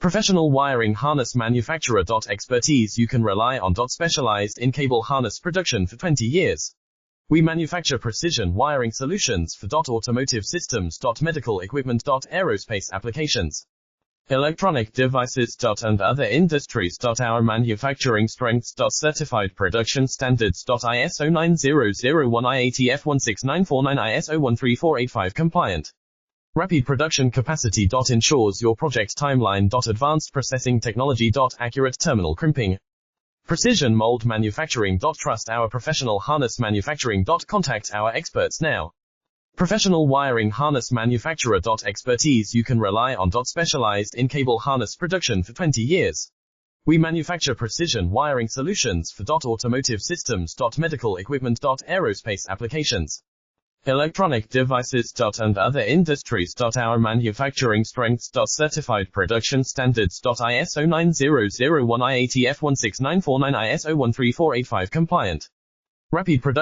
Professional wiring harness manufacturer. Expertise you can rely on. Specialized in cable harness production for 20 years. We manufacture precision wiring solutions for automotive systems, medical equipment, aerospace applications, electronic devices, and other industries. Our manufacturing strengths. Certified production standards. ISO 9001 IATF 16949 ISO 13485 compliant. Rapid production capacity. Ensures your project timeline. Advanced processing technology. Accurate terminal crimping. Precision mold manufacturing. Trust our professional harness manufacturing. Contact our experts now. Professional wiring harness manufacturer. Expertise you can rely on. Specialized in cable harness production for 20 years. We manufacture precision wiring solutions for automotive systems, medical equipment, aerospace applications, electronic devices, and other industries. Our manufacturing strengths. Certified production standards. ISO 9001 IATF 16949 ISO 13485 compliant. Rapid production